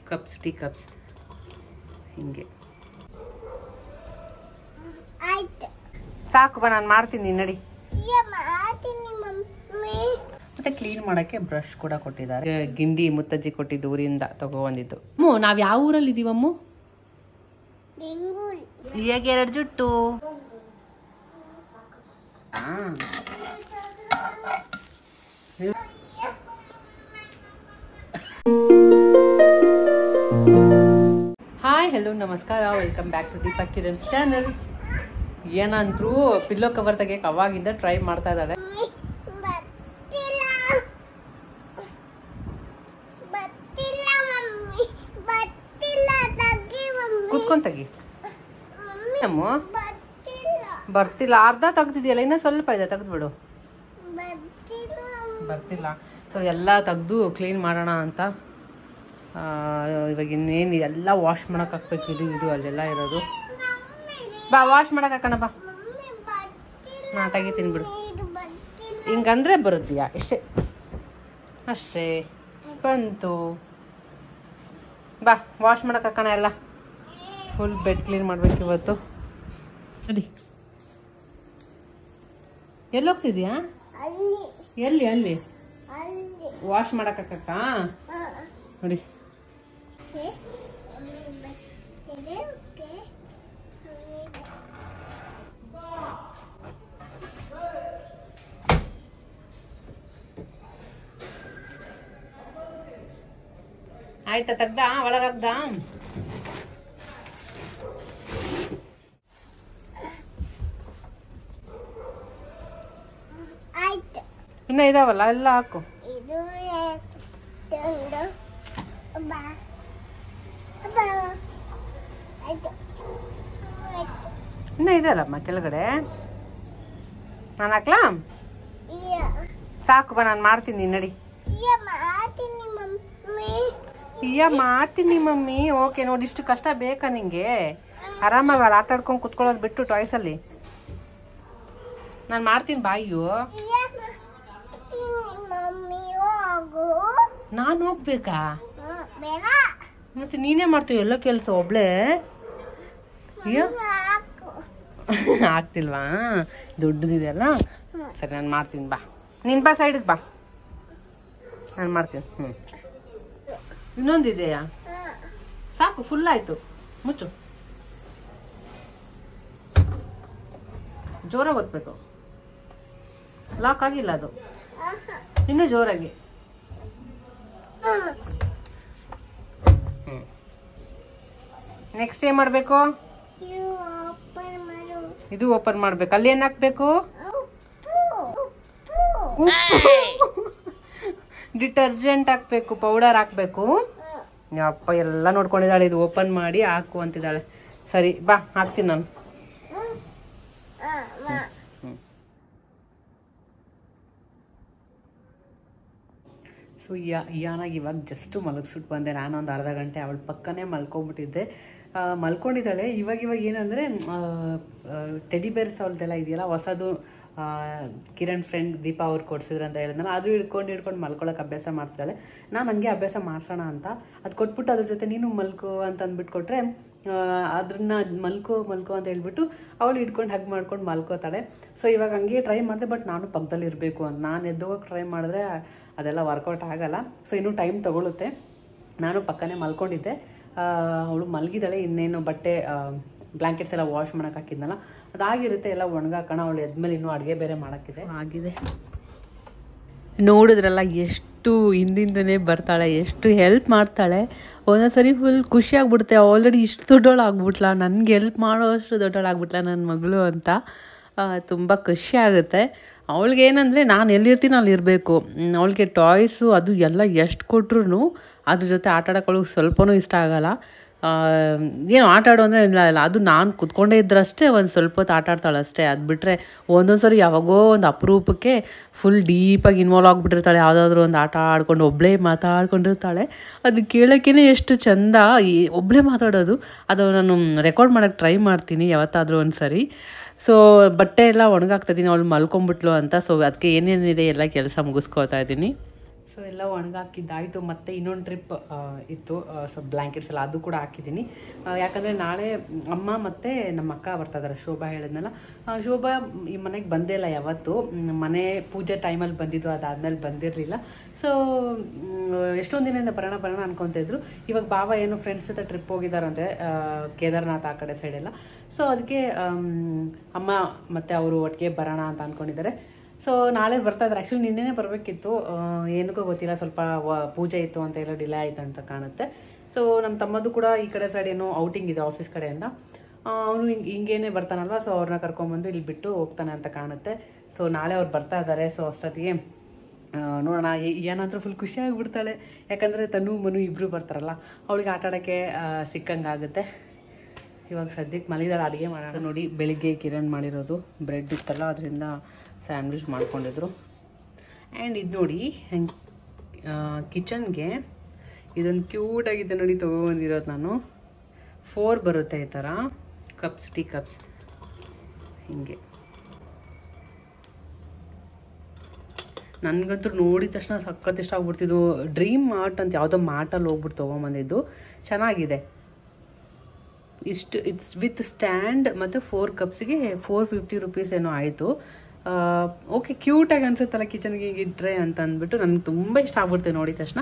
Cups, tea cups ಹಿಂಗೆ. ಸಾಕು ಬಾ, ನಾನು ಮಾಡ್ತೀನಿ ನಡಿ. ಮತ್ತೆ ಕ್ಲೀನ್ ಮಾಡಕ್ಕೆ ಬ್ರಷ್ ಕೂಡ ಕೊಟ್ಟಿದ್ದಾರೆ. ಗಿಂಡಿ ಮುತ್ತಜ್ಜಿ ಕೊಟ್ಟಿದ್ದು ಊರಿಂದ ತಗೊಬಂದಿದ್ದು. ನಾವ್ ಯಾವ ಊರಲ್ಲಿ ಇದೀವಮ್ಮ? ಈಗ 2 ಜುಟ್ಟು. ಹಾಯ್, ಹಲೋ, ನಮಸ್ಕಾರ, welcome back to Deepak Kiran's channel. ಏನಂತರೂ ಪಿಲ್ಲೋ ಕವರ್ ತೆಗಿಯಕ್ಕೆ ಅವಾಗಿಂದ ಟ್ರೈ ಮಾಡ್ತಾ ಇದ್ದಾಳೆ. ಕುತ್ಕೊಂಡ್ ತೆಗಿ. ಬರ್ತಿಲ್ಲ, ಅರ್ಧ ತೆಗ್ದಿದ್ಯಲ್ಲ, ಇನ್ನ ಸ್ವಲ್ಪ ಇದೆ, ತೆಗ್ದ್ಬಿಡು. ಬರ್ತಿಲ್ಲ. ಸೊ ಎಲ್ಲ ತೆಗ್ದು ಕ್ಲೀನ್ ಮಾಡೋಣ ಅಂತ. ಇವಾಗ ಇನ್ನೇನು ಎಲ್ಲ ವಾಶ್ ಮಾಡಕ್ ಹಾಕ್ಬೇಕು. ಇದು ಅಲ್ಲೆಲ್ಲ ಇರೋದು. ಬಾ, ವಾಶ್ ಮಾಡಕ್ ಹಾಕೋಣ ಬಾ. ನಾ ತೆಗಿತೀನಿ ಬಿಡು. ಹಿಂಗಂದ್ರೆ ಬರುತ್ತೀಯಾ? ಅಷ್ಟೇ ಬಂತು. ಬಾ, ವಾಶ್ ಮಾಡಕ್ ಹಾಕೋಣ. ಎಲ್ಲ ಫುಲ್ ಬೆಡ್ ಕ್ಲೀನ್ ಮಾಡ್ಬೇಕು ಇವತ್ತು. ನೋಡಿ, ಎಲ್ಲಿ ಹೋಗ್ತಿದ್ಯಾ? ಎಲ್ಲಿ ವಾಶ್ ಮಾಡಕ್ ಹಾಕಕ್ಕ? ನೋಡಿ, ಆಯ್ತಾ? ತೆಗ್ದ? ಒಳಗಾಗ್ದ? ಇನ್ನ ಇದಾವಲ್ಲ, ಎಲ್ಲ ಹಾಕು. ಇನ್ನ ಇದೆಯಲ್ಲಮ್ಮ ಕೆಳಗಡೆ. ನಾನು ಹಾಕ್ಲಾ? ಸಾಕು ಬಾ, ನಾನು ಮಾಡ್ತೀನಿ ನಡಿ. ಮಾಡ್ತೀನಿ ಮಮ್ಮಿ. ಓಕೆ, ನೋಡಿ, ಇಷ್ಟು ಕಷ್ಟ ಬೇಕಾ ನಿಂಗೆ? ಆರಾಮಾಗಿ ಆಟ ಆಡ್ಕೊಂಡು ಕುತ್ಕೊಳ್ಳೋದು ಬಿಟ್ಟು ಟಾಯ್ಸಲ್ಲಿ. ನಾನು ಮಾಡ್ತೀನಿ ಬಾಯಿಯು. ನಾನು ಹೋಗ್ಬೇಕಾ? ಮತ್ತೆ ನೀನೇ ಮಾಡ್ತೀವಿ ಎಲ್ಲ ಕೆಲಸ ಒಬ್ಳೆ? ಆಗ್ತಿಲ್ವಾ? ದೊಡ್ಡದಿದೆಯಲ್ಲ. ಸರಿ, ನಾನು ಮಾಡ್ತೀನಿ ಬಾ. ನೀನ್ ಬಾ, ಸೈಡಿಗೆ ಬಾ, ನಾನು ಮಾಡ್ತೀನಿ. ಇನ್ನೊಂದಿದೆಯಾ? ಸಾಕು, ಫುಲ್ ಆಯ್ತು. ಮುಚ್ಚು. ಜೋರಾಗಿ ಓದ್ಬೇಕು. ಲಾಕ್ ಆಗಿಲ್ಲ ಅದು, ಇನ್ನೂ ಜೋರಾಗಿ. ನೆಕ್ಸ್ಟ್ ಏನ್ ಮಾಡ್ಬೇಕು? ಇದು ಓಪನ್ ಮಾಡ್ಬೇಕು. ಅಲ್ಲಿ ಏನ್ ಹಾಕ್ಬೇಕು? ಡಿಟರ್ಜೆಂಟ್ ಹಾಕ್ಬೇಕು, ಪೌಡರ್ ಹಾಕ್ಬೇಕು. ಅಪ್ಪ ಎಲ್ಲ ನೋಡ್ಕೊಂಡಿದ್ದಾಳೆ. ಇದು ಓಪನ್ ಮಾಡಿ ಹಾಕು ಅಂತಿದ್ದಾಳೆ. ಸರಿ ಬಾ, ಹಾಕ್ತೀನಿ ನಾನು. ಸೊ ಯಾನಾಗಿ ಇವಾಗ ಜಸ್ಟ್ ಮಲಗಿಸ್ಬಿಟ್ಟು ಬಂದೆ. ನಾನೊಂದು ಅರ್ಧ ಗಂಟೆ ಅವಳ ಪಕ್ಕನೇ ಮಲ್ಕೊಂಡ್ಬಿಟ್ಟಿದ್ದೆ. ಮಲ್ಕೊಂಡಿದ್ದಾಳೆ. ಇವಾಗ ಏನಂದರೆ ಟೆಡಿ ಬೇರ್ಸ್ ಅವಳದೆಲ್ಲ ಇದೆಯಲ್ಲ ಹೊಸದು, ಕಿರಣ್ ಫ್ರೆಂಡ್ ದೀಪಾ ಅವ್ರು ಕೊಡ್ಸಿದ್ರು ಅಂತ ಹೇಳಿದ್ನಲ್ಲ, ಅದು ಹಿಡ್ಕೊಂಡು ಮಲ್ಕೊಳ್ಳೋಕೆ ಅಭ್ಯಾಸ ಮಾಡ್ತಿದ್ದಾಳೆ. ನಾನು ಹಂಗೆ ಅಭ್ಯಾಸ ಮಾಡ್ಸೋಣ ಅಂತ ಅದು ಕೊಟ್ಬಿಟ್ಟು ಅದ್ರ ಜೊತೆ ನೀನು ಮಲ್ಕೋ ಅಂತ ಅಂದ್ಬಿಟ್ಕೊಟ್ರೆ ಅದನ್ನ ಮಲ್ಕೋ ಅಂತ ಹೇಳ್ಬಿಟ್ಟು ಅವಳು ಹಿಡ್ಕೊಂಡು ಹಗ್ ಮಾಡ್ಕೊಂಡು ಮಲ್ಕೋತಾಳೆ. ಸೊ ಇವಾಗ ಹಂಗೆ ಟ್ರೈ ಮಾಡಿದೆ. ಬಟ್ ನಾನು ಪಕ್ಕದಲ್ಲಿ ಇರಬೇಕು ಅಂತ ನಾನು ಎದ್ದೋಗಕ್ಕೆ ಟ್ರೈ ಮಾಡಿದ್ರೆ ಅದೆಲ್ಲ ವರ್ಕೌಟ್ ಆಗಲ್ಲ. ಸೊ ಇನ್ನೂ ಟೈಮ್ ತೊಗೊಳುತ್ತೆ. ನಾನು ಪಕ್ಕನೇ ಮಲ್ಕೊಂಡಿದ್ದೆ. ಅವಳು ಮಲಗಿದ್ದಾಳೆ. ಇನ್ನೇನು ಬಟ್ಟೆ ಬ್ಲ್ಯಾಂಕೆಟ್ಸ್ ಎಲ್ಲ ವಾಶ್ ಮಾಡೋಕೆ ಹಾಕಿದ್ನಲ್ಲ, ಅದಾಗಿರುತ್ತೆ. ಎಲ್ಲ ಒಣಗಾಕೋಣ. ಅವಳು ಎದ್ಮೇಲೆ ಇನ್ನೂ ಅಡುಗೆ ಬೇರೆ ಮಾಡೋಕ್ಕಿದೆ. ಆಗಿದೆ. ನೋಡಿದ್ರಲ್ಲ, ಎಷ್ಟು ಹಿಂದಿಂದನೇ ಬರ್ತಾಳೆ, ಎಷ್ಟು ಹೆಲ್ಪ್ ಮಾಡ್ತಾಳೆ. ಒಂದೊಂದ್ಸರಿ ಫುಲ್ ಖುಷಿ ಆಗ್ಬಿಡುತ್ತೆ. ಆಲ್ರೆಡಿ ಇಷ್ಟು ದೊಡ್ಡವಳು ಆಗ್ಬಿಟ್ಲಾ, ನನಗೆ ಹೆಲ್ಪ್ ಮಾಡೋ ಅಷ್ಟು ದೊಡ್ಡವಳು ಆಗ್ಬಿಟ್ಲಾ ನನ್ನ ಮಗಳು ಅಂತ. ತುಂಬ ಖುಷಿ ಆಗುತ್ತೆ. ಅವಳಿಗೆ ಏನಂದರೆ ನಾನು ಎಲ್ಲಿರ್ತೀನಿ ಅಲ್ಲಿ ಇರಬೇಕು. ಅವಳಿಗೆ ಟಾಯ್ಸು ಅದು ಎಲ್ಲ ಎಷ್ಟು ಕೊಟ್ರು ಅದ್ರ ಜೊತೆ ಆಟ ಆಡೋಕ್ಕೆ ಸ್ವಲ್ಪನೂ ಇಷ್ಟ ಆಗೋಲ್ಲ. ಏನು ಆಟ ಆಡೋ ಅಂದರೆ ಇಲ್ಲ, ಅದು ನಾನು ಕುತ್ಕೊಂಡೇ ಇದ್ರಷ್ಟೇ ಒಂದು ಸ್ವಲ್ಪ ಹೊತ್ತು ಆಟ ಆಡ್ತಾಳೆ ಅಷ್ಟೇ. ಅದು ಬಿಟ್ಟರೆ ಒಂದೊಂದು ಸರಿ ಯಾವಾಗೋ ಒಂದು ಅಪರೂಪಕ್ಕೆ ಫುಲ್ ಡೀಪಾಗಿ ಇನ್ವಾಲ್ವ್ ಆಗಿಬಿಟ್ಟಿರ್ತಾಳೆ. ಯಾವುದಾದ್ರೂ ಒಂದು ಆಟ ಆಡ್ಕೊಂಡು ಒಬ್ಬಳೇ ಮಾತಾಡ್ಕೊಂಡಿರ್ತಾಳೆ. ಅದು ಕೇಳೋಕ್ಕೇ ಎಷ್ಟು ಚೆಂದ ಒಬ್ಬಳೇ ಮಾತಾಡೋದು. ಅದು ನಾನು ರೆಕಾರ್ಡ್ ಮಾಡೋಕ್ಕೆ ಟ್ರೈ ಮಾಡ್ತೀನಿ ಯಾವತ್ತಾದರೂ ಒಂದು ಸರಿ. ಸೊ ಬಟ್ಟೆ ಎಲ್ಲ ಒಣಗಾಕ್ತಾಯಿದ್ದೀನಿ, ಅವಳು ಮಲ್ಕೊಂಬಿಟ್ಲು ಅಂತ. ಸೊ ಅದಕ್ಕೆ ಏನೇನಿದೆ ಎಲ್ಲ ಕೆಲಸ ಮುಗಿಸ್ಕೋತಾ ಇದ್ದೀನಿ. ಸೊ ಎಲ್ಲ ಒಣಗಾಕಿದ್ದಾಯಿತು. ಮತ್ತು ಇನ್ನೊಂದು ಟ್ರಿಪ್ ಇತ್ತು, ಸೊ ಬ್ಲ್ಯಾಂಕೆಟ್ಸ್ ಎಲ್ಲ ಅದು ಕೂಡ ಹಾಕಿದ್ದೀನಿ. ಯಾಕಂದರೆ ನಾಳೆ ಅಮ್ಮ ಮತ್ತು ನಮ್ಮ ಅಕ್ಕ ಬರ್ತಾ ಇದ್ದಾರೆ. ಶೋಭಾ ಹೇಳಿದ್ನಲ್ಲ, ಶೋಭಾ ಈ ಮನೆಗೆ ಬಂದೇ ಇಲ್ಲ ಯಾವತ್ತು. ಮನೆ ಪೂಜೆ ಟೈಮಲ್ಲಿ ಬಂದಿದ್ದು, ಅದಾದಮೇಲೆ ಬಂದಿರಲಿಲ್ಲ. ಸೊ ಎಷ್ಟೊಂದು ದಿನದಿಂದ ಬರೋಣ ಅನ್ಕೊತಿದ್ರು. ಇವಾಗ ಬಾಬಾ ಏನು ಫ್ರೆಂಡ್ಸ್ ಜೊತೆ ಟ್ರಿಪ್ ಹೋಗಿದ್ದಾರಂತೆ, ಕೇದಾರ್ನಾಥ್ ಆ ಕಡೆ ಸೈಡೆಲ್ಲ. ಸೊ ಅದಕ್ಕೆ ಅಮ್ಮ ಮತ್ತು ಅವರು ಒಟ್ಟಿಗೆ ಬರೋಣ ಅಂತ ಅಂದ್ಕೊಂಡಿದ್ದಾರೆ. ಸೊ ನಾಳೆ ಬರ್ತಾ ಇದ್ದಾರೆ. ಆ್ಯಕ್ಚುಲಿ ನಿನ್ನೆನೇ ಬರಬೇಕಿತ್ತು, ಏನಕ್ಕೂ ಗೊತ್ತಿಲ್ಲ, ಸ್ವಲ್ಪ ಪೂಜೆ ಇತ್ತು ಅಂತ ಎಲ್ಲ ಡಿಲೇ ಆಯಿತು ಅಂತ ಕಾಣುತ್ತೆ. ಸೊ ನಮ್ಮ ತಮ್ಮದು ಕೂಡ ಈ ಕಡೆ ಸೈಡ್ ಏನೋ ಔಟಿಂಗ್ ಇದೆ ಆಫೀಸ್ ಕಡೆಯಿಂದ. ಅವನು ಹಿಂಗೇನೆ ಬರ್ತಾನಲ್ವ, ಸೊ ಅವ್ರನ್ನ ಕರ್ಕೊಂಬಂದು ಇಲ್ಲಿ ಬಿಟ್ಟು ಹೋಗ್ತಾನೆ ಅಂತ ಕಾಣುತ್ತೆ. ಸೊ ನಾಳೆ ಅವ್ರು ಬರ್ತಾ ಇದ್ದಾರೆ. ಸೊ ಅಷ್ಟೊತ್ತಿಗೆ ನೋಡೋಣ. ಏನಾದರೂ ಫುಲ್ ಖುಷಿ ಆಗಿಬಿಡ್ತಾಳೆ, ಯಾಕಂದರೆ ತನು ಮನು ಇಬ್ಬರು ಬರ್ತಾರಲ್ಲ, ಅವಳಿಗೆ ಆಟ ಆಡೋಕ್ಕೆ ಸಿಕ್ಕಂಗಾಗುತ್ತೆ. ಇವಾಗ ಸದ್ಯಕ್ಕೆ ಮಲಗಿದಾಳೆ, ಅಡುಗೆ ಮಾಡೋಣ. ನೋಡಿ, ಬೆಳಿಗ್ಗೆ ಕಿರಣ್ ಮಾಡಿರೋದು ಬ್ರೆಡ್ ಇತ್ತಲ್ಲ, ಅದರಿಂದ ಸ್ಯಾಂಡ್ವಿಚ್ ಮಾಡ್ಕೊಂಡಿದ್ರು. ಆ್ಯಂಡ್ ಇದು ನೋಡಿ, ಕಿಚನ್ಗೆ ಇದೊಂದು ಕ್ಯೂಟಾಗಿದೆ ನೋಡಿ, ತೊಗೊಬಂದಿರೋದು ನಾನು. 4 ಬರುತ್ತೆ ಈ ಥರ ಕಪ್ಸ್, ಟೀ ಕಪ್ಸ್ ಹಿಂಗೆ. ನನಗಂತೂ ನೋಡಿದ ತಕ್ಷಣ ಸಖತ್ ಇಷ್ಟ ಆಗ್ಬಿಡ್ತಿದ್ದು. ಡ್ರೀಮ್ ಮಾರ್ಟ್ ಅಂತ ಯಾವುದೋ ಮಾರ್ಟಲ್ಲಿ ಹೋಗ್ಬಿಟ್ಟು ತೊಗೊಂಬಂದಿದ್ದು, ಚೆನ್ನಾಗಿದೆ. ಇಟ್ಸ್ ವಿತ್ ಸ್ಟ್ಯಾಂಡ್ ಮತ್ತು 4 ಕಪ್ಸಿಗೆ 450 ರುಪೀಸ್ ಏನೋ ಆಯಿತು. ಓಕೆ, ಕ್ಯೂಟಾಗಿ ಅನ್ಸುತ್ತಲ್ಲ ಕಿಚನ್ಗೆ ಹೀಗೆ ಇಟ್ಟರೆ ಅಂತ ಅಂದ್ಬಿಟ್ಟು ನನಗೆ ತುಂಬ ಇಷ್ಟ ಆಗ್ಬಿಡ್ತೇವೆ ನೋಡಿದ ತಕ್ಷಣ.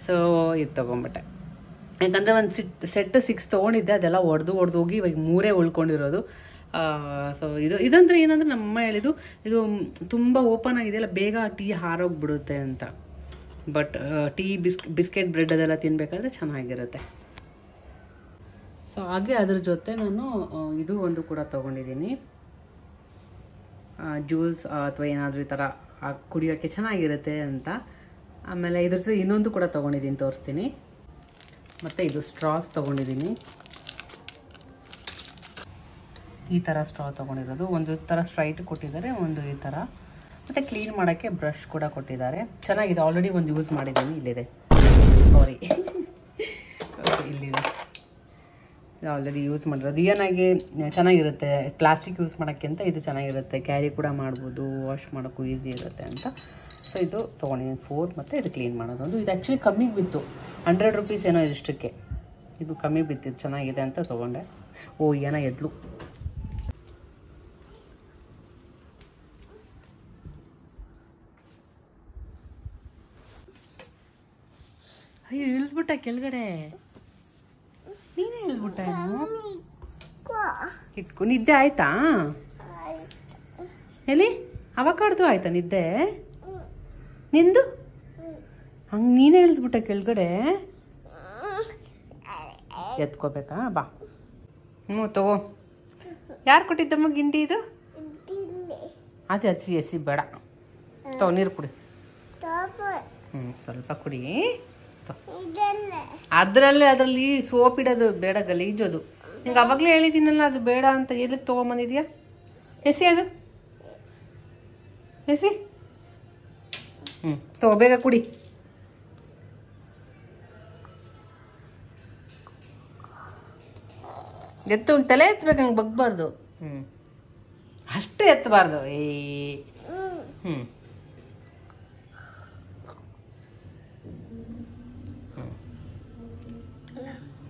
ಸೊ ಇದು ತೊಗೊಂಬಿಟ್ಟೆ. ಯಾಕಂದರೆ ಒಂದು ಸೆಟ್ 6 ತೊಗೊಂಡಿದ್ದೆ, ಅದೆಲ್ಲ ಒಡೆದು ಹೋಗಿ ಇವಾಗ 3 ಉಳ್ಕೊಂಡಿರೋದು. ಸೊ ಇದಂದ್ರೆ ಏನಂದ್ರೆ ನಮ್ಮಮ್ಮ ಹೇಳಿದ್ದು, ಇದು ತುಂಬ ಓಪನ್ ಆಗಿದೆಯಲ್ಲ, ಬೇಗ ಟೀ ಹಾರೋಗ್ಬಿಡುತ್ತೆ ಅಂತ. ಬಟ್ ಟೀ ಬಿಸ್ಕೆಟ್ ಬ್ರೆಡ್ ಅದೆಲ್ಲ ತಿನ್ನಬೇಕಾದ್ರೆ ಚೆನ್ನಾಗಿರುತ್ತೆ. ಸೊ ಹಾಗೆ ಅದ್ರ ಜೊತೆ ನಾನು ಇದು ಒಂದು ಕೂಡ ತೊಗೊಂಡಿದ್ದೀನಿ, ಜ್ಯೂಸ್ ಅಥವಾ ಏನಾದರೂ ಈ ಥರ ಕುಡಿಯೋಕ್ಕೆ ಚೆನ್ನಾಗಿರುತ್ತೆ ಅಂತ. ಆಮೇಲೆ ಇದ್ರ ಜೊತೆ ಇನ್ನೊಂದು ಕೂಡ ತೊಗೊಂಡಿದ್ದೀನಿ, ತೋರಿಸ್ತೀನಿ. ಮತ್ತು ಇದು ಸ್ಟ್ರಾಸ್ ತೊಗೊಂಡಿದ್ದೀನಿ, ಈ ಥರ ಸ್ಟ್ರಾ ತೊಗೊಂಡಿರೋದು. ಒಂದು ಥರ ಸ್ಟ್ರೈಟ್ ಕೊಟ್ಟಿದ್ದಾರೆ, ಒಂದು ಈ ಥರ. ಮತ್ತು ಕ್ಲೀನ್ ಮಾಡೋಕ್ಕೆ ಬ್ರಷ್ ಕೂಡ ಕೊಟ್ಟಿದ್ದಾರೆ, ಚೆನ್ನಾಗಿದೆ. ಆಲ್ರೆಡಿ ಒಂದು ಯೂಸ್ ಮಾಡಿದ್ದೀನಿ, ಇಲ್ಲಿದೆ, ಸಾರಿ ಇಲ್ಲಿದೆ, ಇದು ಆಲ್ರೆಡಿ ಯೂಸ್ ಮಾಡಿರೋದು. ಏನಾಗಿ ಚೆನ್ನಾಗಿರುತ್ತೆ, ಪ್ಲಾಸ್ಟಿಕ್ ಯೂಸ್ ಮಾಡೋಕ್ಕಿಂತ ಇದು ಚೆನ್ನಾಗಿರುತ್ತೆ, ಕ್ಯಾರಿ ಕೂಡ ಮಾಡ್ಬೋದು, ವಾಶ್ ಮಾಡೋಕ್ಕೂ ಈಸಿ ಇರುತ್ತೆ ಅಂತ. ಸೊ ಇದು ತೊಗೊಂಡಿದ್ದೀನಿ 4. ಮತ್ತು ಇದು ಕ್ಲೀನ್ ಮಾಡೋದೊಂದು. ಇದು ಆ್ಯಕ್ಚುಲಿ ಕಮ್ಮಿಗೆ ಬಿತ್ತು, 100 ರುಪೀಸ್ ಏನೋ ಇಷ್ಟಕ್ಕೆ. ಇದು ಕಮ್ಮಿ ಬಿತ್ತಿದ್ದು, ಚೆನ್ನಾಗಿದೆ ಅಂತ ತೊಗೊಂಡೆ. ಓ ಏನೋ ಎದ್ಲು. ಅಯ್ಯೋ ಇಳಿಸ್ಬಿಟ್ಟ ಕೆಳಗಡೆ, ನೀನೇ ಇಳಿಸ್ಬಿಟ್ಟ. ಇಟ್ಕೊ, ನಿದ್ದೆ ಆಯ್ತಾ? ಎಲ್ಲಿ ಅವಕಾಡ್ದು ಆಯ್ತಾ ನಿದ್ದೆ ನಿಂದು? ಹಂಗೆ ನೀನೇ ಇಳಿಸ್ಬಿಟ್ಟ ಕೆಳಗಡೆ. ಎತ್ಕೋಬೇಕಾ? ಬಾ. ತಗೋ. ಯಾರು ಕೊಟ್ಟಿದ್ದಮ್ಮ ಗಿಂಡಿ ಇದು? ಅದೇ ಎಸಿ ಬೇಡ, ತಗೋ, ನೀರು ಕುಡಿ. ಸ್ವಲ್ಪ ಕುಡಿ. ಅದರಲ್ಲಿ ಸೋಪ್ ಇಡೋದು ಬೇಡ, ಗಲೀಜೋದು. ನಿಂಗೆ ಅವಾಗಲೇ ಹೇಳಿದ್ದೀನಲ್ಲ ಅದು ಬೇಡ ಅಂತ. ಎದಕ್ಕೆ ತೊಗೊಂಬಂದಿದ್ಯಾ? ಎಸಿ ಅದು, ಎಸಿ. ತಗೋ, ಬೇಗ ಕುಡಿ. ಎತ್ತು, ತಲೆ ಎತ್ತಬೇಕು, ಹಂಗೆ ಬಗ್ಬಾರ್ದು. ಅಷ್ಟು ಎತ್ತಬಾರ್ದು.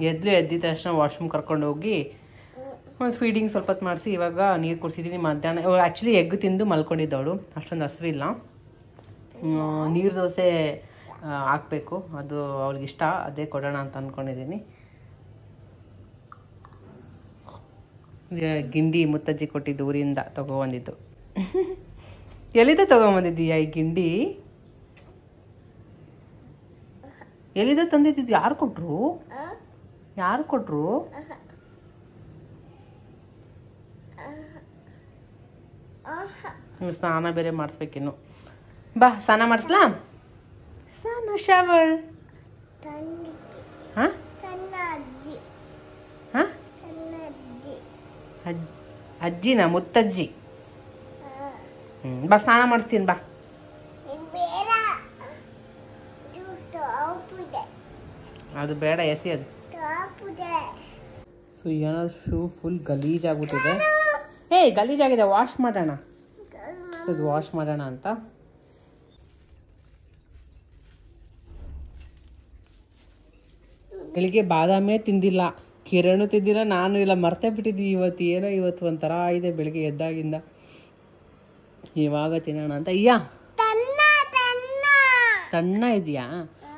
ಎದ್ದಿದ ತಕ್ಷಣ ವಾಶ್ರೂಮ್ ಕರ್ಕೊಂಡು ಹೋಗಿ ಒಂದು ಫೀಡಿಂಗ್ ಸ್ವಲ್ಪ ಹೊತ್ತು ಮಾಡಿಸಿ ಇವಾಗ ನೀರು ಕುಡಿಸಿದ್ದೀನಿ. ಮಧ್ಯಾಹ್ನ ಆ್ಯಕ್ಚುಲಿ ಎಗ್ ತಿಂದು ಮಲ್ಕೊಂಡಿದ್ದವಳು, ಅಷ್ಟೊಂದು ಹಸಿರಿಲ್ಲ. ನೀರು ದೋಸೆ ಹಾಕಬೇಕು, ಅದು ಅವಳಿಗಿಷ್ಟ, ಅದೇ ಕೊಡೋಣ ಅಂತ ಅಂದ್ಕೊಂಡಿದ್ದೀನಿ. ಗಿಂಡಿ ಮುತ್ತಜ್ಜಿ ಕೊಟ್ಟಿದ್ದು, ಊರಿಂದ ತೊಗೊಬಂದಿದ್ದು. ಎಲ್ಲಿಂದ ತೊಗೊಂಬಂದಿದ್ದೀಯಾ ಈ ಗಿಂಡಿ? ಎಲ್ಲಿಂದ ತಂದಿದ್ದು? ಯಾರು ಕೊಟ್ರು? ಯಾರು ಕೊಟ್ರು? ಸ್ನಾನ ಬೇರೆ ಮಾಡಿಸ್ಬೇಕಿನ್ನು. ಬಾ, ಸ್ನಾನ ಮಾಡಿಸ್ಲಾ? ಸ್ನಾನ, ಶವರ್. ಹಾಂ ಹಾಂ, ಅಜ್ಜಿನ ಮುತ್ತಜ್ಜಿ. ಬಾ, ಸ್ನಾನ ಮಾಡಿಸ್ತೀನಿ ಬಾ. ಅದು ಬೇಡ, ಎಸಿ ಅದು. ಸೊ ಏನಾದ್ರು ಶೂ ಫುಲ್ ಗಲೀಜಾಗ್ಬಿಟ್ಟಿದೆ. ಗಲೀಜಾಗಿದೆ, ವಾಶ್ ಮಾಡೋಣ. ಇದು ವಾಶ್ ಮಾಡೋಣ ಅಂತ ಬೆಳಿಗ್ಗೆ ಬಾದಾಮೇ ತಿಂದಿಲ್ಲ, ಕಿರಣು ತಿಂದಿಲ್ಲ, ನಾನು ಇಲ್ಲ, ಮರ್ತೇ ಬಿಟ್ಟಿದ್ವಿ ಇವತ್ತು. ಏನೋ ಇವತ್ತು ಒಂಥರ ಇದೆ ಬೆಳಿಗ್ಗೆ ಎದ್ದಾಗಿಂದ. ಇವಾಗ ತಿನ್ನೋಣ ಅಂತ. ಅಯ್ಯ ತಣ್ಣ ಇದೆಯಾ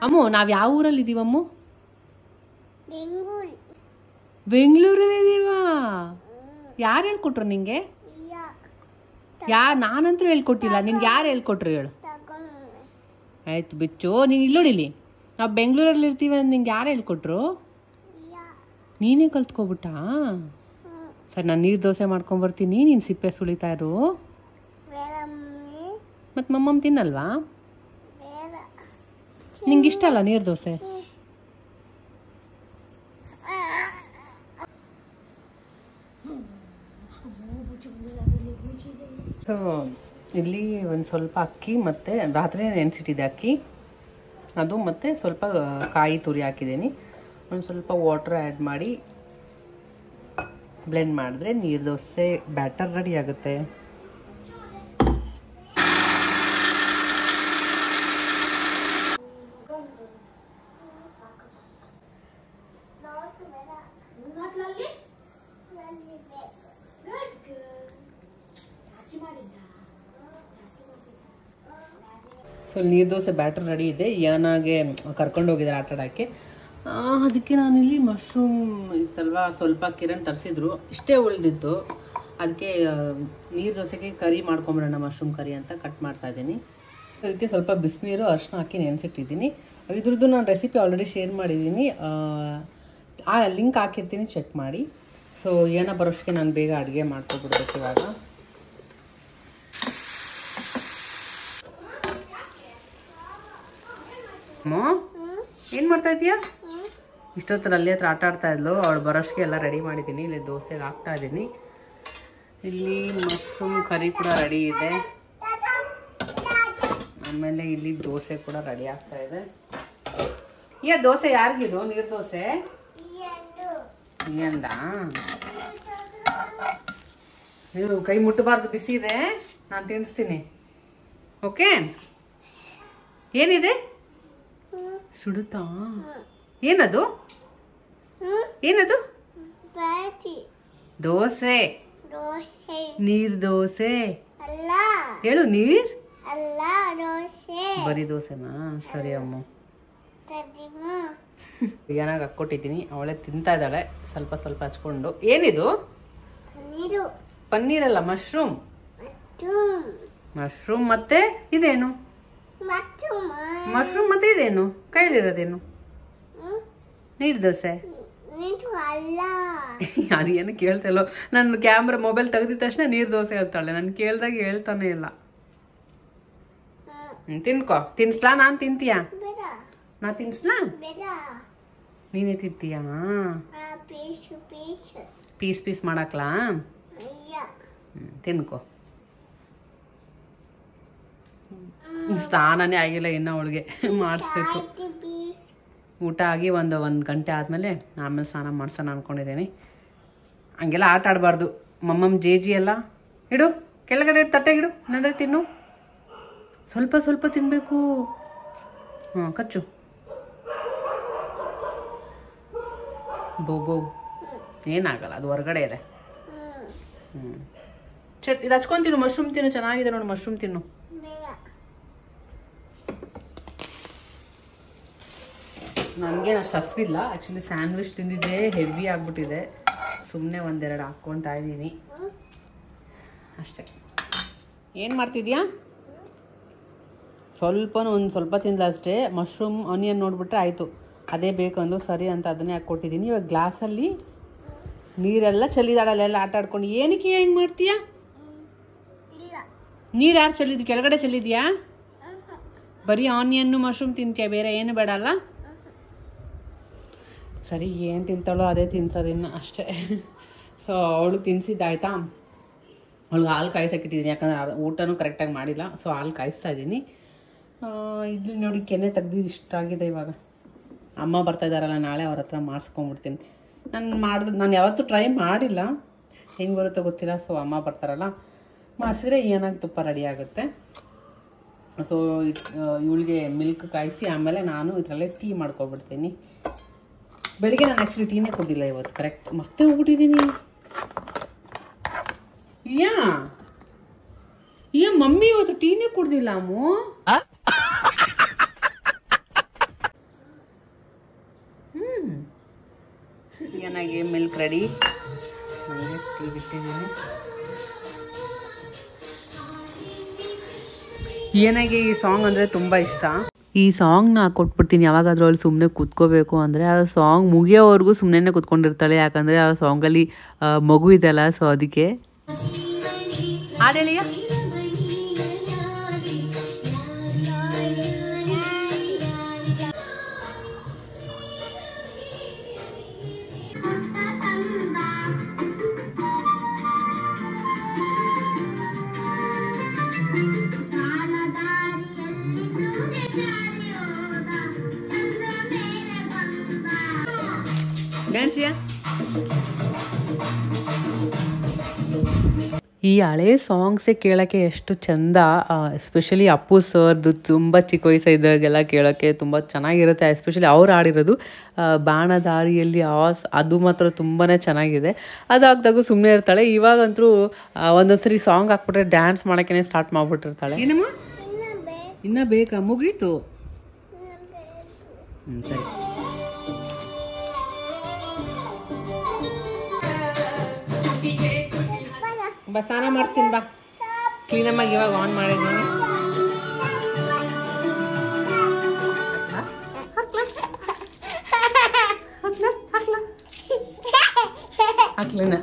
ಅಮ್ಮು? ನಾವು ಯಾವ ಊರಲ್ಲಿ ಇದೀವ ಅಮ್ಮು? ಬೆಂಗಳೂರಲ್ಲಿ ಇದೀವಾ? ಯಾರು ಹೇಳ್ಕೊಟ್ರು ನಿಂಗೆ? ನಾನಂತೂ ಹೇಳ್ಕೊಟ್ಟಿಲ್ಲ. ನಿನ್ಗೆ ಯಾರು ಹೇಳ್ಕೊಟ್ರು ಹೇಳು? ಆಯ್ತು ಬಿಚ್ಚು, ನೀನು ಇಲ್ಲೋಡಿಲಿ. ನಾವು ಬೆಂಗಳೂರಲ್ಲಿ ಇರ್ತೀವಿ ಅಂತ ನಿಂಗೆ ಯಾರು ಹೇಳ್ಕೊಟ್ರು? ನೀನೇ ಕಲ್ತ್ಕೊಬಿಟ್ಟ? ಸರಿ, ನಾನು ನೀರು ದೋಸೆ ಮಾಡ್ಕೊಂಬರ್ತೀನಿ, ನೀನು ಸಿಪ್ಪೆ ಸುಳಿತಾ ಇರು. ಮತ್ತು ಮಮ್ಮಮ್ಮ ತಿನ್ನಲ್ವಾ? ನಿಂಗೆ ಇಷ್ಟ ಅಲ್ಲ ನೀರು ದೋಸೆ? ಸೊ ಇಲ್ಲಿ ಒಂದು ಸ್ವಲ್ಪ ಅಕ್ಕಿ ಮತ್ತು ರಾತ್ರಿ ನೆನೆಸಿಟ್ಟಿದ್ದೆ ಅಕ್ಕಿ, ಅದು ಮತ್ತು ಸ್ವಲ್ಪ ಕಾಯಿ ತುರಿ ಹಾಕಿದ್ದೀನಿ. ಒಂದು ಸ್ವಲ್ಪ ವಾಟರ್ ಆ್ಯಡ್ ಮಾಡಿ ಬ್ಲೆಂಡ್ ಮಾಡಿದ್ರೆ ನೀರು ದೋಸೆ ಬ್ಯಾಟರ್ ರೆಡಿ ಆಗುತ್ತೆ. ಸೊ ನೀರು ದೋಸೆ ಬ್ಯಾಟರ್ ರೆಡಿ ಇದೆ. ಯಾನಾಗೆ ಕರ್ಕೊಂಡು ಹೋಗಿದ್ದಾರೆ ಆಟ ಆಡೋಕ್ಕೆ. ಅದಕ್ಕೆ ನಾನಿಲ್ಲಿ ಮಶ್ರೂಮ್ ಇತ್ತಲ್ವ, ಸ್ವಲ್ಪ ಕಿರಣ್ ತರಿಸಿದ್ರು, ಇಷ್ಟೇ ಉಳಿದಿತ್ತು. ಅದಕ್ಕೆ ನೀರು ದೋಸೆಗೆ ಕರಿ ಮಾಡ್ಕೊಂಬರೋಣ, ಮಶ್ರೂಮ್ ಕರಿ ಅಂತ ಕಟ್ ಮಾಡ್ತಾ ಇದ್ದೀನಿ. ಅದಕ್ಕೆ ಸ್ವಲ್ಪ ಬಿಸಿನೀರು ಅರಿಶಿನ ಹಾಕಿ ನೆನೆಸಿಟ್ಟಿದ್ದೀನಿ. ಇದ್ರದ್ದು ನಾನು ರೆಸಿಪಿ ಆಲ್ರೆಡಿ ಶೇರ್ ಮಾಡಿದ್ದೀನಿ, ಆ ಲಿಂಕ್ ಹಾಕಿರ್ತೀನಿ, ಚೆಕ್ ಮಾಡಿ. ಸೊ ಏನೋ ಬರೋಷ್ಟಕ್ಕೆ ನಾನು ಬೇಗ ಅಡುಗೆ ಮಾಡ್ಕೊಬಿಡ್ಬೇಕು ಇವಾಗ. ಏನು ಮಾಡ್ತಾ ಇದೀಯಾ? ಇಷ್ಟೊತ್ತರ ಅಲ್ಲಿ ಹತ್ರ ಆಟ ಆಡ್ತಾ ಇದ್ಲು. ಅವಳು ಬರೋಷ್ಟಕ್ಕೆ ಎಲ್ಲ ರೆಡಿ ಮಾಡಿದ್ದೀನಿ. ಇಲ್ಲಿ ದೋಸೆಗೆ ಹಾಕ್ತಾ ಇದ್ದೀನಿ. ಇಲ್ಲಿ ಮಶ್ರೂಮ್ ಕರಿ ಕೂಡ ರೆಡಿ ಇದೆ. ಆಮೇಲೆ ಇಲ್ಲಿ ದೋಸೆ ಕೂಡ ರೆಡಿ ಆಗ್ತಾ ಇದೆ. ದೋಸೆ ಯಾರಿಗಿದು? ನೀರು ದೋಸೆ ಅಂದ. ನೀವು ಕೈ ಮುಟ್ಟಬಾರ್ದು, ಬಿಸಿ ಇದೆ, ನಾನು ತಿನ್ನಿಸ್ತೀನಿ. ಓಕೆ? ಏನಿದೆ? ಸುಡುತ್ತಾ? ಏನದು? ಏನದು? ದೋಸೆ. ನೀರ್ ದೋಸೆ ಹೇಳು. ನೀರ್ ಬರೀ ದೋಸೆನಾ? ಸರಿ ಅಮ್ಮ. ಏನಾಗ ಹಾಕ್ಕೊಟ್ಟಿದ್ದೀನಿ, ಅವಳೇ ತಿಂತಾ ಇದ್ದಾಳೆ ಸ್ವಲ್ಪ ಸ್ವಲ್ಪ ಹಚ್ಕೊಂಡು. ಏನಿದು? ಪನ್ನೀರಲ್ಲ, ಮಶ್ರೂಮ್. ಮಶ್ರೂಮ್ ಮತ್ತೆ ಇದೇನು? ಮಶ್ರೂಮ್ ಮತ್ತೆ ಇದೇನು ಕೈಲಿರೋದೇನು? ನೀರ್ ದೋಸೆ. ಅದೇನು ಕೇಳ್ತಾ ಇಲ್ಲೋ? ನನ್ನ ಕ್ಯಾಮ್ರಾ ಮೊಬೈಲ್ ತೆಗೆದಿದ ತಕ್ಷಣ ನೀರ್ ದೋಸೆ ಅಂತಾಳೆ. ನಾನು ಕೇಳ್ದಾಗ ಹೇಳ್ತಾನೆ ಇಲ್ಲ. ತಿನ್ಕೋ. ತಿನ್ಸ್ಲಾ? ನಾನ್ ತಿಂತೀಯಾ? ನಾ ತಿನ್ಸ್ಲಾ? ನೀನೇ ತಿಂತೀಯಾ? Piece piece ಮಾಡಾಕ್ಲಾ? ತಿನ್ಕೋ. ಸ್ನಾನನೇ ಆಗಿಲ್ಲ ಇನ್ನು, ಅವಳಿಗೆ ಮಾಡಿಸ್ಬೇಕು. ಊಟ ಆಗಿ ಒಂದು ಗಂಟೆ ಆದಮೇಲೆ ಆಮೇಲೆ ಸ್ನಾನ ಮಾಡ್ಸೋಣ ಅಂದ್ಕೊಂಡಿದ್ದೀನಿ. ಹಂಗೆಲ್ಲ ಆಟ ಆಡಬಾರ್ದು. ಮಮ್ಮಮ್ಮ ಜೇಜಿ ಎಲ್ಲ ಇಡು, ಕೆಳಗಡೆ ತಟ್ಟೆಗಿಡು, ಇಲ್ಲಾಂದರೆ ತಿನ್ನು. ಸ್ವಲ್ಪ ಸ್ವಲ್ಪ ತಿನ್ನಬೇಕು. ಕಚ್ಚು. ಬೋ ಏನಾಗಲ್ಲ, ಅದು ಹೊರಗಡೆ ಇದೆ. ಇದು ಹಚ್ಕೊಂಡು ತಿನ್ನು. ಮಶ್ರೂಮ್ ತಿನ್ನು, ಚೆನ್ನಾಗಿದೆ ನೋಡು. ಮಶ್ರೂಮ್ ತಿನ್ನು. ನನಗೇನು ಅಷ್ಟು ಹಸಿವಿಲ್ಲ. ಆ್ಯಕ್ಚುಲಿ ಸ್ಯಾಂಡ್ವಿಚ್ ತಿಂದಿದ್ದೆ, ಹೆವಿ ಆಗಿಬಿಟ್ಟಿದೆ. ಸುಮ್ಮನೆ ಒಂದೆರಡು ಹಾಕ್ಕೊತಾ ಇದ್ದೀನಿ ಅಷ್ಟೇ. ಏನು ಮಾಡ್ತಿದ್ಯಾ? ಒಂದು ಸ್ವಲ್ಪ ತಿಂದ ಅಷ್ಟೇ. ಮಶ್ರೂಮ್ ಆನಿಯನ್ ನೋಡಿಬಿಟ್ರೆ ಆಯಿತು, ಅದೇ ಬೇಕು ಅಂದು ಸರಿ ಅಂತ ಅದನ್ನೇ ಹಾಕ್ಕೊಟ್ಟಿದ್ದೀನಿ. ಇವಾಗ ಗ್ಲಾಸಲ್ಲಿ ನೀರೆಲ್ಲ ಚೆಲ್ಲಿದಾಳಲ್ಲೆಲ್ಲ ಆಟ ಆಡ್ಕೊಂಡು. ಏನಕ್ಕೆ ಹೆಂಗೆ ಮಾಡ್ತೀಯಾ? ನೀರು ಯಾರು ಚೆಲ್ಲಿದ್ದು? ಕೆಳಗಡೆ ಚೆಲ್ಲಿದ್ಯಾ? ಬರೀ ಆನಿಯನ್ನು ಮಶ್ರೂಮ್ ತಿಂತೀಯ, ಬೇರೆ ಏನು ಬೇಡ ಅಲ್ಲ? ಸರಿ, ಏನು ತಿಂತಾಳೋ ಅದೇ ತಿನ್ಸೋದಿನ್ನು ಅಷ್ಟೇ. ಸೊ ಅವಳು ತಿನ್ಸಿದ್ದಾಯ್ತಾ? ಅವಳಿಗೆ ಹಾಲು ಕಾಯಿಸೋಕ್ಕಿಟ್ಟಿದ್ದೀನಿ, ಯಾಕಂದರೆ ಊಟನೂ ಕರೆಕ್ಟಾಗಿ ಮಾಡಿಲ್ಲ. ಸೊ ಹಾಲು ಕಾಯಿಸ್ತಾ ಇದ್ದೀನಿ. ಇದು ನೋಡಿ, ಕೆನೆ ತೆಗ್ದಿದ್ದು ಇಷ್ಟ ಆಗಿದೆ. ಇವಾಗ ಅಮ್ಮ ಬರ್ತಾಯಿದ್ದಾರಲ್ಲ ನಾಳೆ, ಅವ್ರ ಹತ್ರ ಮಾಡಿಸ್ಕೊಂಡ್ಬಿಡ್ತೀನಿ. ನಾನು ಯಾವತ್ತೂ ಟ್ರೈ ಮಾಡಿಲ್ಲ, ಹೆಂಗೆ ಬರುತ್ತೋ ಗೊತ್ತಿಲ್ಲ. ಸೊ ಅಮ್ಮ ಬರ್ತಾರಲ್ಲ, ಮಾಡಿಸಿದ್ರೆ ಏನಾಗಿ ತುಪ್ಪ ರೆಡಿ ಆಗುತ್ತೆ. ಸೊ ಇವಳಿಗೆ ಮಿಲ್ಕ್ ಕಾಯಿಸಿ ಆಮೇಲೆ ನಾನು ಇದರಲ್ಲೇ ಟೀ ಮಾಡ್ಕೊಬಿಡ್ತೀನಿ. ಬೆಳಿಗ್ಗೆ ನಾನು ಆ್ಯಕ್ಚುಲಿ ಟೀನೇ ಕುಡಿದಿಲ್ಲ ಇವತ್ತು, ಕರೆಕ್ಟ್ ಮತ್ತೆ ಹೋಗ್ಬಿಟ್ಟಿದ್ದೀನಿ. ಯಾ ಮಮ್ಮಿ ಇವತ್ತು ಟೀನೇ ಕುಡ್ದಿಲ್ಲ ಅಮ್ಮು. ಏನಾಗಿ ಮಿಲ್ಕ್ ರೆಡಿ, ನನಗೆ ಟೀ ಬಿಟ್ಟಿದ್ದೀನಿ. ಏನಾಗಿ ಈ ಸಾಂಗ್ ಅಂದರೆ ತುಂಬ ಇಷ್ಟ. ಈ ಸಾಂಗ್ನ ಕೊಟ್ಬಿಡ್ತೀನಿ ಯಾವಾಗಾದ್ರೂ ಅಲ್ಲಿ ಸುಮ್ಮನೆ ಕೂತ್ಕೋಬೇಕು ಅಂದರೆ. ಆ ಸಾಂಗ್ ಮುಗಿಯೋವರೆಗೂ ಸುಮ್ಮನೆ ಕೂತ್ಕೊಂಡಿರ್ತಾಳೆ, ಯಾಕಂದರೆ ಆ ಸಾಂಗಲ್ಲಿ ಮಗು ಇದೆಯಲ್ಲ, ಸೊ ಅದಕ್ಕೆ. ಹಾಡೇಳಿಯ ಡ್ಯಾನ್ಸಿಯಾ. ಈ ಹಳೆ ಸಾಂಗ್ಸೇ ಕೇಳೋಕ್ಕೆ ಎಷ್ಟು ಚಂದ, ಎಸ್ಪೆಷಲಿ ಅಪ್ಪು ಸರ್ದು ತುಂಬ ಚಿಕ್ಕ ವಯಸ್ಸಿದ್ದಾಗೆಲ್ಲ ಕೇಳೋಕ್ಕೆ ತುಂಬ ಚೆನ್ನಾಗಿರುತ್ತೆ. ಎಸ್ಪೆಷಲಿ ಅವ್ರು ಆಡಿರೋದು ಬಾಣದಾರಿಯಲ್ಲಿ ಅದು ಮಾತ್ರ ತುಂಬಾ ಚೆನ್ನಾಗಿದೆ. ಅದಾಗ್ದಾಗೂ ಸುಮ್ಮನೆ ಇರ್ತಾಳೆ. ಇವಾಗಂತೂ ಒಂದೊಂದ್ಸರಿ ಸಾಂಗ್ ಹಾಕ್ಬಿಟ್ರೆ ಡ್ಯಾನ್ಸ್ ಮಾಡೋಕ್ಕೇ ಸ್ಟಾರ್ಟ್ ಮಾಡಿಬಿಟ್ಟಿರ್ತಾಳೆ. ಏನಮ್ಮ ಇನ್ನೂ ಬೇಕಾ? ಮುಗೀತು. ಸರಿ. ಬಾ ಸ್ನಾನ ಮಾಡ್ತೀನಿ ಬಾ. ಕ್ಲೀನಮ್ಮಾಗಿ ಇವಾಗ ಆನ್ ಮಾಡಿದ್ದೀನಿ. ಹಾಕ್ಲೇನ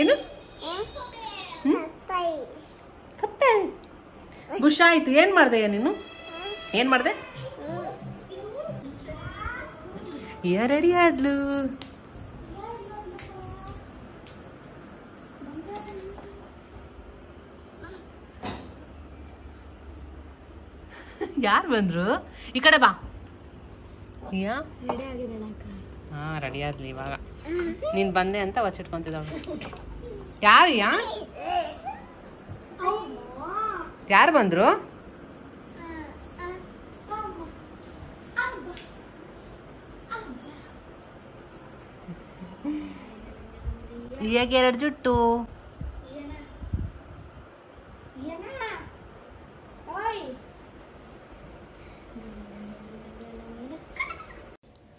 ಏನು ಖುಷಿ ಆಯ್ತು. ಏನ್ ಮಾಡ್ದೆ ನೀನು? ಏನ್ ಮಾಡ್ದೆ? ರೆಡಿ ಆದ್ಲು. ಯಾರು ಬಂದ್ರು? ಈ ಕಡೆ ಬಾ. ಹಾ ರೆಡಿ ಆದ್ಲಿ ಇವಾಗ. ನೀನ್ ಬಂದೆ ಅಂತ ವಚ್ಚಿಟ್ಕೊಂತಿದ್ದವಳು. ಯಾರು ಬಂದ್ರು? ಈಗ 2 ಜುಟ್ಟು.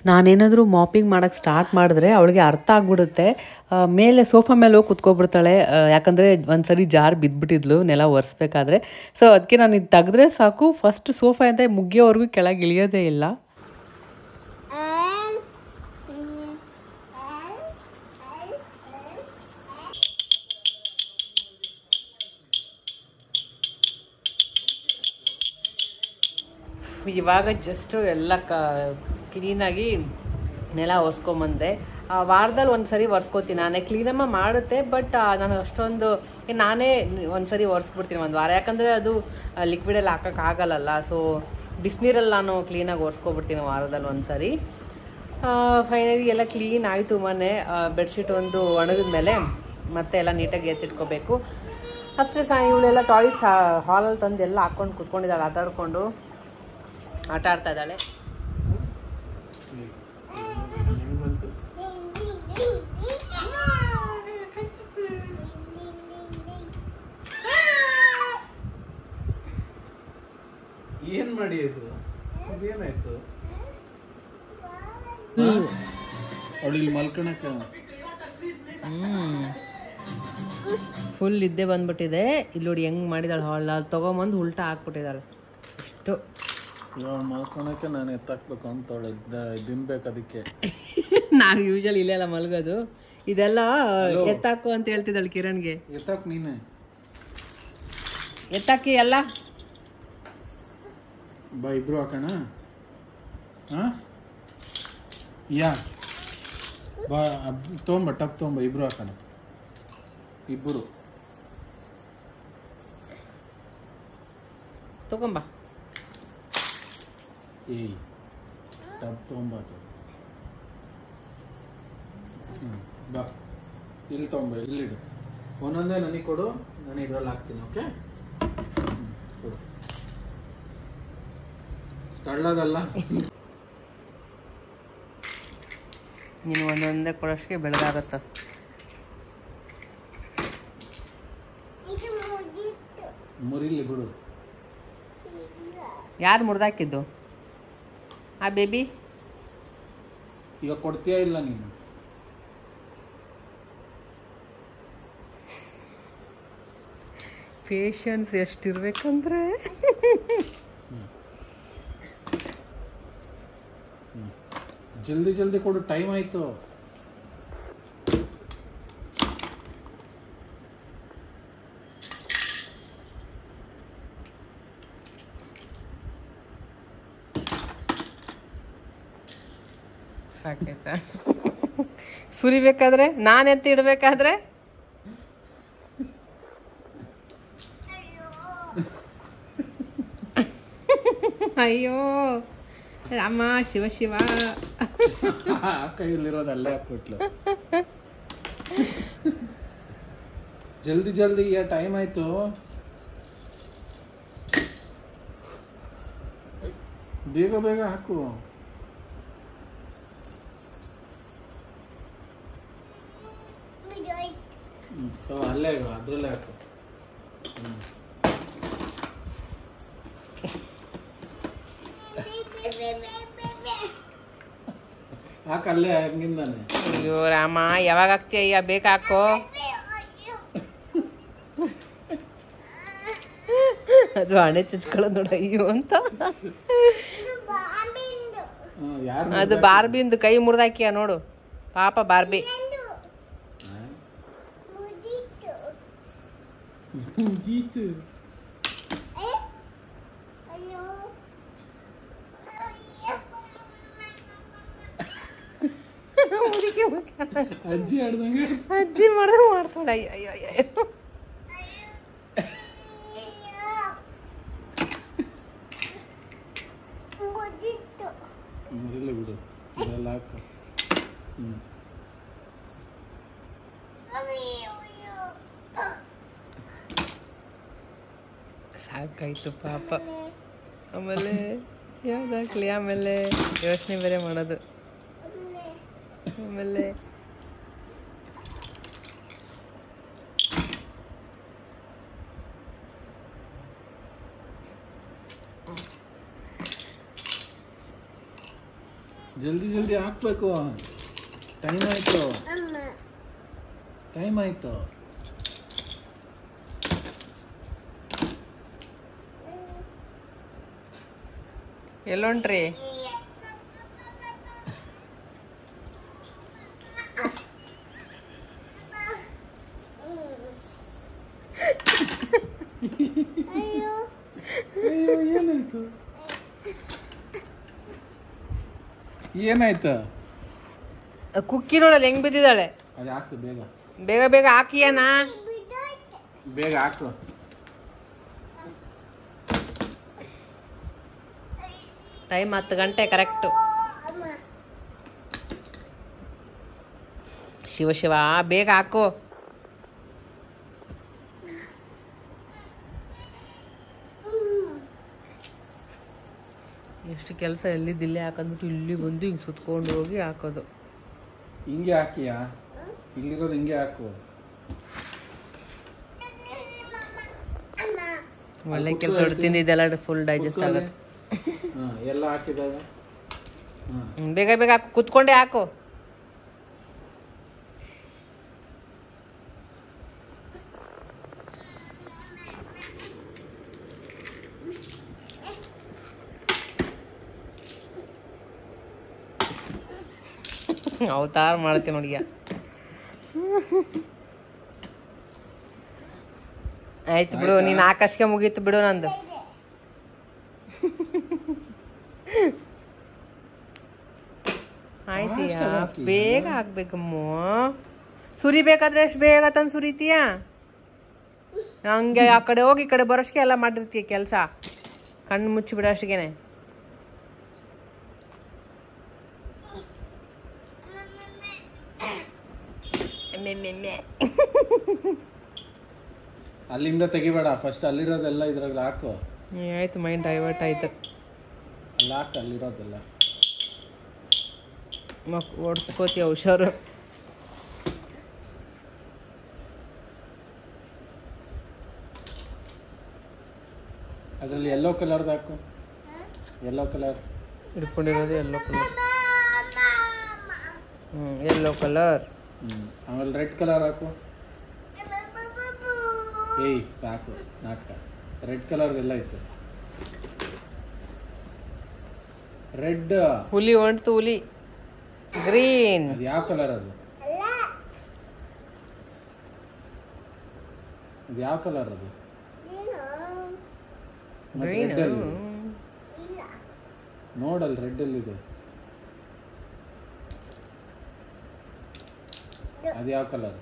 ನಾನೇನಾದರೂ ಮಾಪಿಂಗ್ ಮಾಡೋಕ್ಕೆ ಸ್ಟಾರ್ಟ್ ಮಾಡಿದ್ರೆ ಅವಳಿಗೆ ಅರ್ಥ ಆಗ್ಬಿಡುತ್ತೆ. ಮೇಲೆ ಸೋಫಾ ಮೇಲೆ ಹೋಗಿ ಕುತ್ಕೊಬಿಡ್ತಾಳೆ, ಯಾಕಂದರೆ ಒಂದ್ಸರಿ ಜಾರ್ ಬಿದ್ದುಬಿಟ್ಟಿದ್ಲು ನೆಲ ಒರೆಸ್ಬೇಕಾದ್ರೆ. ಸೊ ಅದಕ್ಕೆ ನಾನು ಇದು ತೆಗೆದ್ರೆ ಸಾಕು, ಫಸ್ಟ್ ಸೋಫಾ ಅಂತ ಮುಗಿಯೋವರೆಗೂ ಕೆಳಗೆ ಇಳಿಯೋದೇ ಇಲ್ಲ. ಇವಾಗ ಜಸ್ಟು ಎಲ್ಲ ಕ್ಲೀನಾಗಿ ನೆಲ ಒರೆಸ್ಕೊಂಬಂದೆ. ವಾರದಲ್ಲಿ ಒಂದ್ಸರಿ ಒರೆಸ್ಕೋತೀನಿ ನಾನೇ. ಕ್ಲೀನಮ್ಮ ಮಾಡುತ್ತೆ, ಬಟ್ ನಾನು ಅಷ್ಟೊಂದು ನಾನೇ ಒಂದ್ಸರಿ ಒರೆಸ್ಬಿಡ್ತೀನಿ ಒಂದು ವಾರ, ಯಾಕಂದರೆ ಅದು ಲಿಕ್ವಿಡಲ್ಲಿ ಹಾಕೋಕ್ಕಾಗಲ್ಲ. ಸೊ ಬಿಸಿನೀರಲ್ಲಿ ನಾನು ಕ್ಲೀನಾಗಿ ಒರೆಸ್ಕೊಬಿಡ್ತೀನಿ ವಾರದಲ್ಲಿ ಒಂದ್ಸರಿ. ಫೈನಲಿ ಎಲ್ಲ ಕ್ಲೀನ್ ಆಯಿತು. ಮನೆ ಬೆಡ್ಶೀಟ್ ಒಂದು ಒಣಗಿದ ಮೇಲೆ ಮತ್ತೆ ಎಲ್ಲ ನೀಟಾಗಿ ಎತ್ತಿಟ್ಕೋಬೇಕು ಅಷ್ಟೇ. ಇವಳೆಲ್ಲ ಟಾಯ್ಸ್ ಹಾಲಲ್ಲಿ ತಂದು ಎಲ್ಲ ಹಾಕ್ಕೊಂಡು ಕುತ್ಕೊಂಡಿದ್ದಾಳೆ, ಆಟಾಡ್ಕೊಂಡು ಆಟ ಆಡ್ತಾ ಇದ್ದಾಳೆ. ಏನ್ ಮಾಡಿ ಏನಾಯ್ತು? ಅವಳಿಲ್ಲಿ ಮಲ್ಕೊಳಕ ಫುಲ್ ಇದ್ದೇ ಬಂದ್ಬಿಟ್ಟಿದೆ. ಇಲ್ಲಿ ನೋಡಿ ಹೆಂಗ್ ಮಾಡಿದಾಳೆ, ಹಾಲ್ ತಗೊಂಬಂದು ಉಲ್ಟಾ ಹಾಕ್ಬಿಟ್ಟಿದ್ದಾಳೆ. ಇಷ್ಟು ಇವಾಗ ಮಲ್ಕೊಳಕ್ಕೆ ನಾನು ಎತ್ತಾಕ್ಬೇಕು ಅಂತವಳೆ ದಿಂಬೇಕು. ಅದಕ್ಕೆ ನಾವು ಯೂಶಲಿ ಇಲ್ಲೆಲ್ಲ ಮಲ್ಗೋದು. ಇದೆಲ್ಲ ಎತ್ತಾಕು ಅಂತ ಹೇಳ್ತಿದ್ದಾಳೆ ಕಿರಣ್ಗೆ. ಎತ್ತಾಕ್ ನೀನೆ ಎತ್ತಾಕಿ ಎಲ್ಲ ಬಾ, ಇಬ್ರು ಹಾಕೋಣ. ಯಾ ಬಾ, ತೊಗೊಂಬ ಟಪ್ ತೊಗೊಂಬ, ಇಬ್ರು ಹಾಕೋಣ. ಇಬ್ಬರು ತಗೊಂಬ. ಏಯ್ ಟಪ್ ತೊಗೊಂಬ. ಬಾ, ಇಲ್ಲಿ ತೊಗೊಂಬ, ಇಲ್ಲಿಡು. ಒಂದೊಂದೇ ನನಗೆ ಕೊಡು, ನಾನು ಇದ್ರಲ್ಲಿ ಹಾಕ್ತೀನಿ. ಓಕೆ, ಕೊಡು. ತಳ್ಳೋದಲ್ಲ, ನೀನು ಒಂದೊಂದೇ ಕೊಡೋಷ್ಟಿಗೆ ಬೆಳಗಾಗತ್ತ. ಮುರಿಲಿ ಬಿಡು. ಯಾರು ಮುರಿದಾಕಿದ್ದು ಆ ಬೇಬಿ? ಈಗ ಕೊಡ್ತೀಯಾ ಇಲ್ಲ ನೀನು? ಪೇಷನ್ಸ್ ಎಷ್ಟಿರ್ಬೇಕಂದ್ರೆ ಜಲ್ದಿ ಜಲ್ದಿ ಕೊಡು, ಟೈಮ್ ಆಯ್ತು. ಸಾಕೈತ ಸುರಿಬೇಕಾದ್ರೆ ನಾನು ಎತ್ತಿ ಇಡಬೇಕಾದ್ರೆ ಅಯ್ಯೋ ರಾಮ ಶಿವ ಶಿವ. ಕೈಯಲ್ಲಿರೋದು ಅಲ್ಲೇ ಹಾಕ್ಬಿಟ್ಲು. ಜಲ್ದಿ ಜಲ್ದಿ, ಟೈಮ್ ಆಯ್ತು. ಬೇಗ ಬೇಗ ಹಾಕು. ಅಲ್ಲೇ ಅದ್ರಲ್ಲೇ ಹಾಕು. ಹಾಕಲ್ಲೇ ಹಂಗಿಂದಾನೆ. ಅಯ್ಯೋ ರಾಮ, ಯಾವಾಗ ಹಾಕ್ತೀಯ? ಬೇಗ ಹಾಕೋ. ಅದು ಹಣೆ ಚುಚ್ಕೊಳ್ಳೋದು ನೋಡ, ಅಯ್ಯೋ ಅಂತ. ಅದು ಬಾರ್ಬಿಂದು ಕೈ ಮುರಿದಾಕಿಯ ನೋಡು, ಪಾಪ ಬಾರ್ಬಿ. ಅಜ್ಜಿ ಆಡ್ದಂಗೆ ಅಜ್ಜಿ ಮಾಡಿದ್ರೆ ಮಾಡ್ತಾಳೆ. ಅಯ್ಯೋ ಅಯ್ಯೋ, ಮುರಿಲಿ ಬಿಡು, ಇದೆಲ್ಲ ಹಾಕು. ಸಾಕಾಯ್ತು ಪಾಪ. ಆಮೇಲೆ ಯಾವ್ದಾಕ್ಲಿ, ಆಮೇಲೆ ಯೋಚನೆ ಬೇರೆ ಮಾಡೋದು. ಆಮೇಲೆ ಜಲ್ದಿ ಜಲ್ದಿ ಹಾಕ್ಬೇಕು. ಟೈಮ್ ಆಯ್ತು, ಟೈಮ್ ಆಯ್ತು. ಎಲ್ಲೊಂಟ್ರಿ? ಅಯ್ಯೋ, ಏನಾಯ್ತು? ಏನಾಯ್ತು? ಕುಕ್ಕಿ ನೋಡಲ್ಲ ಹೆಂಗ್ ಬಿದ್ದಿದ್ದಾಳೆ. ಅದು ಹಾಕು ಬೇಗ ಬೇಗ ಬೇಗ ಹಾಕಿಯನಾ? ಬೇಗ ಹಾಕು. ಟೈಮ್ 10 ಗಂಟೆ ಕರೆಕ್ಟು. ಶಿವ ಶಿವ, ಬೇಗ ಹಾಕು. ಎಷ್ಟು ಕೆಲಸ ಎಲ್ಲಿದ್ದಿಲ್ಲೇ ಹಾಕಂದ್ಬಿಟ್ಟು ಇಲ್ಲಿ ಬಂದು ಹಿಂಗೆ ಸುತ್ಕೊಂಡು ಹೋಗಿ ಹಾಕೋದು. ಹಿಂಗೆ ಹಾಕಿಯಾ? ಇಲ್ಲಿರೋದು ಹಿಂಗೆ ಹಾಕು. ಒಳ್ಳೆ ಕೆಲಸ ಹೊಡ್ತೀನಿ, ಇದೆಲ್ಲ ಫುಲ್ ಡೈಜೆಸ್ಟ್ ಆಗುತ್ತೆ. ಎಲ್ಲ ಹಾಕಿದಾಗ ಬೇಗ ಬೇಗ ಹಾಕು, ಕುತ್ಕೊಂಡೆ ಹಾಕು. ಅವತಾರ ಮಾಡ್ತೀನಿ ನೋಡಿಯ. ಆಯ್ತು ಬಿಡು, ನೀನು ಆಕಾಶಕ್ಕೆ ಮುಗೀತು ಬಿಡು ನಂದು. ಆಯ್ತೀಯಾ? ಬೇಗ ಹಾಕ್ಬೇಕಮ್ಮ. ಸುರಿಬೇಕಾದ್ರೆ ಎಷ್ಟು ಬೇಗ ತಂದು ಸುರಿತೀಯ? ಹಂಗೆ ಆ ಕಡೆ ಹೋಗಿ ಈ ಕಡೆ ಬರೋಷ್ಗೆ ಎಲ್ಲ ಮಾಡಿರ್ತೀಯ ಕೆಲಸ. ಕಣ್ಣು ಮುಚ್ಚಿ ಬಿಡೋ ಅಷ್ಟಿಗೆನೆ. ಅಲ್ಲಿಂದ ತೆಗಿಬೇಡ, ಫಸ್ಟ್ ಅಲ್ಲಿರೋದೆಲ್ಲ ಇದ್ರಾಗ ಹಾಕು. ಆಯ್ತು, ಮೈಂಡ್ ಡೈವರ್ಟ್ ಆಯ್ತು. ಅಲ್ಲಿ ಹಾಕು, ಅಲ್ಲಿರೋದೆಲ್ಲ ಓಡಿಸ್ಕೋತೀಯ ಹುಷಾರು. ಅದರಲ್ಲಿ ಯೆಲ್ಲೋ ಕಲರ್ದು ಹಾಕು. ಯೆಲ್ಲೋ ಕಲರ್ ಹಿಡ್ಕೊಂಡಿರೋದು ಯೆಲ್ಲೋ ಕಲರ್. Yellow colour. ಆಮೇಲೆ ರೆಡ್ ಕಲರ್ ಹಾಕು. ಏಯ್ ಸಾಕು ನಾಟಕ. ರೆಡ್ ಕಲರ್ದೆಲ್ಲ ಇತ್ತು. ರೆಡ್ ಹುಲಿ ಹೊಂಟು, ಹುಲಿ. ಗ್ರೀನ್. ಅದು ಯಾವ ಕಲರ್ ಅದು? ಅದು ಯಾವ ಕಲರ್ ಅದು? ರೆಡ್ ಅಲ್ಲಿ ನೋಡಲ್ಲಿ, ರೆಡ್ ಅಲ್ಲಿ ಇದೆ. ಅದು ಯಾವ ಕಲರ್?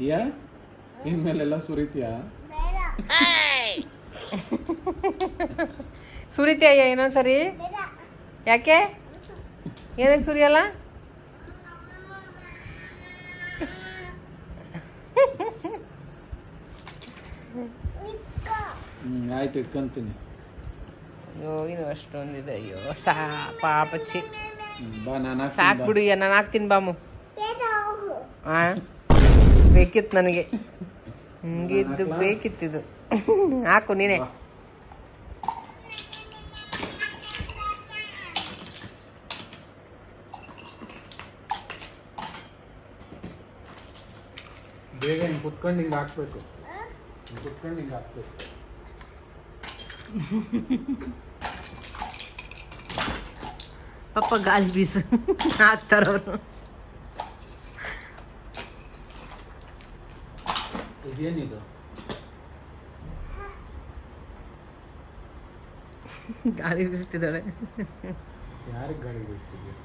ಯಾ ಇನ್ಮೇಲೆಲ್ಲ ಸುರಿತೀಯಾ? ಸುರಿತೀಯ ಇನ್ನೊಂದ್ಸರಿ? ಯಾಕೆ? ಏನಕ್ಕೆ ಸುರಿಯಲ್ಲ? ಆಯ್ತು, ಇಟ್ಕೊಂತೀನಿ. ಅಯ್ಯೋ ಇನ್ನು ಅಷ್ಟೊಂದಿದೆ. ಅಯ್ಯೋ ಪಾಪಚ್ಚಿ. ಬಾ, ನಾನು ಸಾಕು ಬಿಡು, ನಾನು ಹಾಕ್ತೀನಿ ಬಾಮು. ಬೇಕಿತ್ತು ನನಗೆ, ಹಿಂಗಿದ್ದು ಬೇಕಿತ್ತಿದು. ಹಾಕು ನೀನೆ. ಬೇಗ ಹಿಂಗೆ ಕುತ್ಕೊಂಡು ಹಿಂಗೆ ಹಾಕ್ಬೇಕು. ಕುತ್ಕೊಂಡು ಹಿಂಗೆ ಹಾಕ್ಬೇಕು. ಪಪ್ಪ ಗಾಳಿ ಬೀಸು ಹಾಕ್ತಾರವ್ರು. ಇದೇನಿದು? ಗಾಳಿ ಬೀಸ್ತಿದ್ದಾಳೆ. ಯಾರಿಗೆ ಗಾಳಿ ಬೀಸ್ತಿದ್ಯಾ?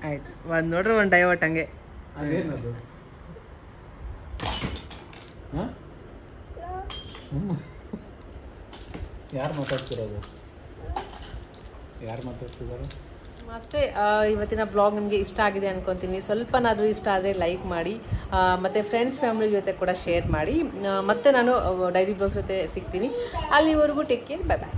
ಆಯ್ತು, ಒಂದು ನೋಡ್ರೆ ಒಂದು ಡೈವರ್ಟ್ ಹಂಗೆ. ಅದೇನದು? ಯಾರು ಮಾತಾಡ್ತಿರೋದು? ಯಾರು ಮಾತಾಡ್ತಿದ್ದಾರೆ? ಅಷ್ಟೇ. ಇವತ್ತಿನ ಬ್ಲಾಗ್ ನಿಮಗೆ ಇಷ್ಟ ಆಗಿದೆ ಅನ್ಕೊತೀನಿ. ಸ್ವಲ್ಪನಾದರೂ ಇಷ್ಟ ಆದರೆ ಲೈಕ್ ಮಾಡಿ, ಮತ್ತು ಫ್ರೆಂಡ್ಸ್ ಫ್ಯಾಮಿಲಿ ಜೊತೆ ಕೂಡ ಶೇರ್ ಮಾಡಿ. ಮತ್ತೆ ನಾನು ಡೈಲಿ ಬ್ಲಾಗ್ ಜೊತೆ ಸಿಗ್ತೀನಿ. ಅಲ್ಲಿವರೆಗೂ ಟೇಕ್ ಕೇರ್. Bye bye.